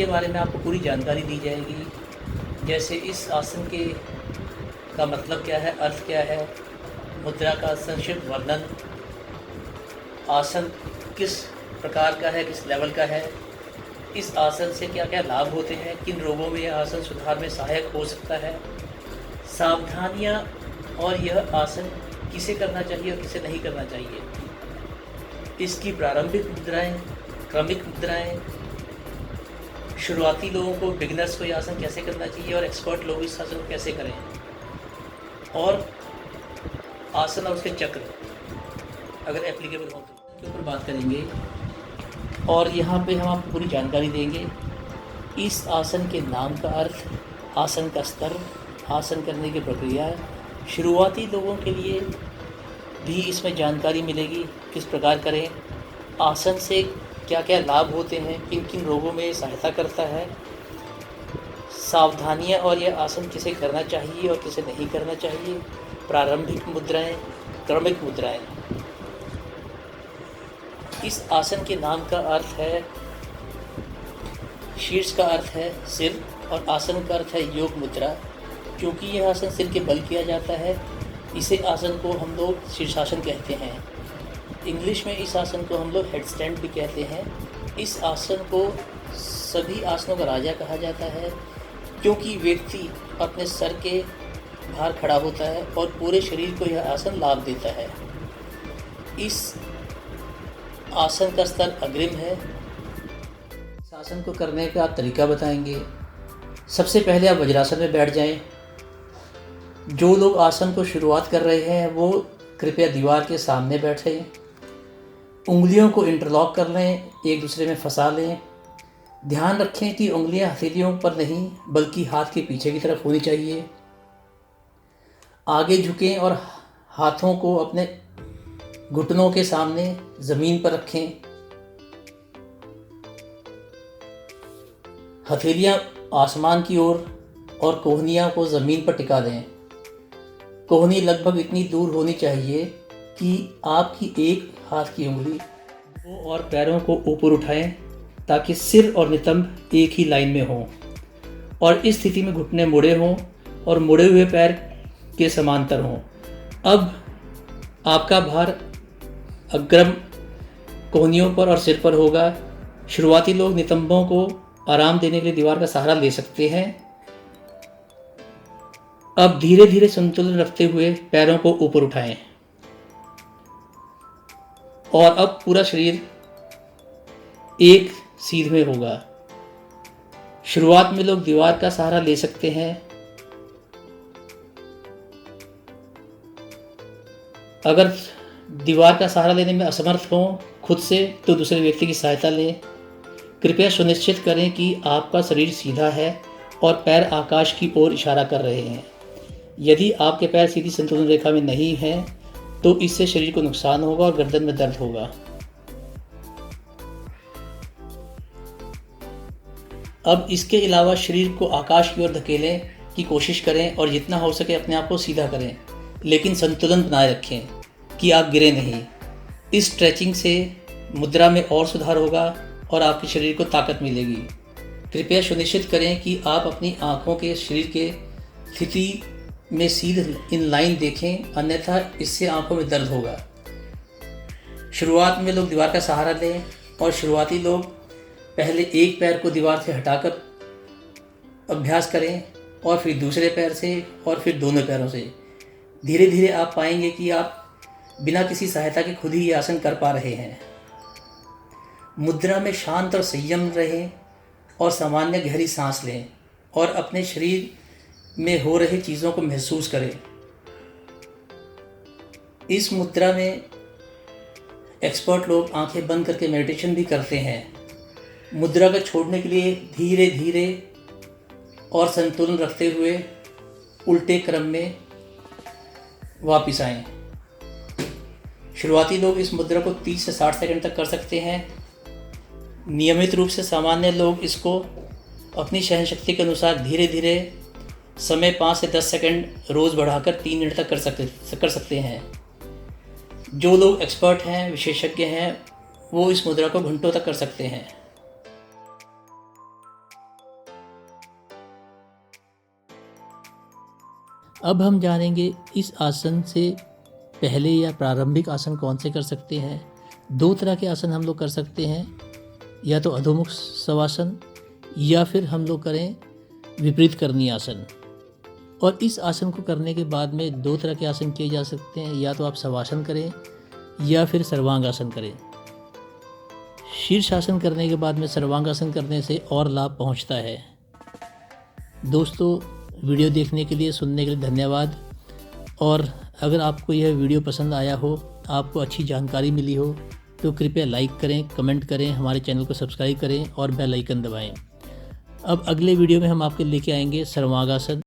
इसके बारे में आपको पूरी जानकारी दी जाएगी। जैसे इस आसन के का मतलब क्या है, अर्थ क्या है, मुद्रा का संक्षिप्त वर्णन, आसन किस प्रकार का है, किस लेवल का है, इस आसन से क्या क्या लाभ होते हैं, किन रोगों में यह आसन सुधार में सहायक हो सकता है, सावधानियाँ और यह आसन किसे करना चाहिए और किसे नहीं करना चाहिए, इसकी प्रारंभिक मुद्राएं, क्रमिक मुद्राएं, शुरुआती लोगों को, बिगिनर्स को यह आसन कैसे करना चाहिए और एक्सपर्ट लोग इस आसन को कैसे करें, और आसन और उसके चक्र अगर एप्लीकेबल हो तो के ऊपर बात करेंगे। और यहाँ पे हम आपको पूरी जानकारी देंगे। इस आसन के नाम का अर्थ, आसन का स्तर, आसन करने की प्रक्रिया, शुरुआती लोगों के लिए भी इसमें जानकारी मिलेगी, किस प्रकार करें, आसन से क्या क्या लाभ होते हैं, किन किन रोगों में सहायता करता है, सावधानियाँ और यह आसन किसे करना चाहिए और किसे नहीं करना चाहिए, प्रारंभिक मुद्राएं, क्रमिक मुद्राएं। इस आसन के नाम का अर्थ है, शीर्ष का अर्थ है सिर और आसन का अर्थ है योग मुद्रा। क्योंकि यह आसन सिर के बल किया जाता है, इसे आसन को हम लोग शीर्षासन कहते हैं। इंग्लिश में इस आसन को हम लोग हेड स्टैंड भी कहते हैं। इस आसन को सभी आसनों का राजा कहा जाता है, क्योंकि व्यक्ति अपने सर के बाहर खड़ा होता है और पूरे शरीर को यह आसन लाभ देता है। इस आसन का स्तर अग्रिम है। इस आसन को करने का तरीका बताएंगे। सबसे पहले आप वज्रासन में बैठ जाएं। जो लोग आसन को शुरुआत कर रहे हैं वो कृपया दीवार के सामने बैठें। उंगलियों को इंटरलॉक कर लें, एक दूसरे में फंसा लें। ध्यान रखें कि उंगलियां हथेलियों पर नहीं बल्कि हाथ के पीछे की तरफ होनी चाहिए। आगे झुकें और हाथों को अपने घुटनों के सामने ज़मीन पर रखें। हथेलियां आसमान की ओर और कोहनियां को ज़मीन पर टिका दें। कोहनी लगभग इतनी दूर होनी चाहिए कि आपकी एक हाथ की उंगली और पैरों को ऊपर उठाएं, ताकि सिर और नितंब एक ही लाइन में हों। और इस स्थिति में घुटने मुड़े हों और मुड़े हुए पैर के समांतर हों। अब आपका भार अग्रम कोहनियों पर और सिर पर होगा। शुरुआती लोग नितंबों को आराम देने के लिए दीवार का सहारा ले सकते हैं। अब धीरे धीरे संतुलन रखते हुए पैरों को ऊपर उठाएं और अब पूरा शरीर एक सीध में होगा। शुरुआत में लोग दीवार का सहारा ले सकते हैं। अगर दीवार का सहारा लेने में असमर्थ हों खुद से तो दूसरे व्यक्ति की सहायता लें। कृपया सुनिश्चित करें कि आपका शरीर सीधा है और पैर आकाश की ओर इशारा कर रहे हैं। यदि आपके पैर सीधी संतुलन रेखा में नहीं हैं तो इससे शरीर को नुकसान होगा और गर्दन में दर्द होगा। अब इसके अलावा शरीर को आकाश की ओर धकेलने की कोशिश करें और जितना हो सके अपने आप को सीधा करें, लेकिन संतुलन बनाए रखें कि आप गिरे नहीं। इस स्ट्रेचिंग से मुद्रा में और सुधार होगा और आपके शरीर को ताकत मिलेगी। कृपया सुनिश्चित करें कि आप अपनी आँखों के शरीर के स्थिति में सीधे इन लाइन देखें, अन्यथा इससे आँखों में दर्द होगा। शुरुआत में लोग दीवार का सहारा लें और शुरुआती लोग पहले एक पैर को दीवार से हटाकर अभ्यास करें और फिर दूसरे पैर से और फिर दोनों पैरों से। धीरे धीरे आप पाएंगे कि आप बिना किसी सहायता के खुद ही ये आसन कर पा रहे हैं। मुद्रा में शांत और संयम रहें और सामान्य गहरी सांस लें और अपने शरीर में हो रही चीज़ों को महसूस करें। इस मुद्रा में एक्सपर्ट लोग आंखें बंद करके मेडिटेशन भी करते हैं। मुद्रा को छोड़ने के लिए धीरे धीरे और संतुलन रखते हुए उल्टे क्रम में वापस आएं। शुरुआती लोग इस मुद्रा को 30 से 60 सेकंड तक कर सकते हैं। नियमित रूप से सामान्य लोग इसको अपनी सहनशक्ति के अनुसार धीरे धीरे समय 5 से 10 सेकंड रोज़ बढ़ाकर 3 मिनट तक कर सकते हैं। जो लोग एक्सपर्ट हैं, विशेषज्ञ हैं, वो इस मुद्रा को घंटों तक कर सकते हैं। अब हम जानेंगे इस आसन से पहले या प्रारंभिक आसन कौन से कर सकते हैं। 2 तरह के आसन हम लोग कर सकते हैं, या तो अधोमुख शवासन या फिर हम लोग करें विपरीत करनी आसन। और इस आसन को करने के बाद में 2 तरह के आसन किए जा सकते हैं, या तो आप शवासन करें या फिर सर्वांगासन करें। शीर्षासन करने के बाद में सर्वांगासन करने से और लाभ पहुंचता है। दोस्तों, वीडियो देखने के लिए, सुनने के लिए धन्यवाद। और अगर आपको यह वीडियो पसंद आया हो, आपको अच्छी जानकारी मिली हो, तो कृपया लाइक करें, कमेंट करें, हमारे चैनल को सब्सक्राइब करें और बेल आइकन दबाएं। अब अगले वीडियो में हम आपके लेके आएंगे सर्वांगासन।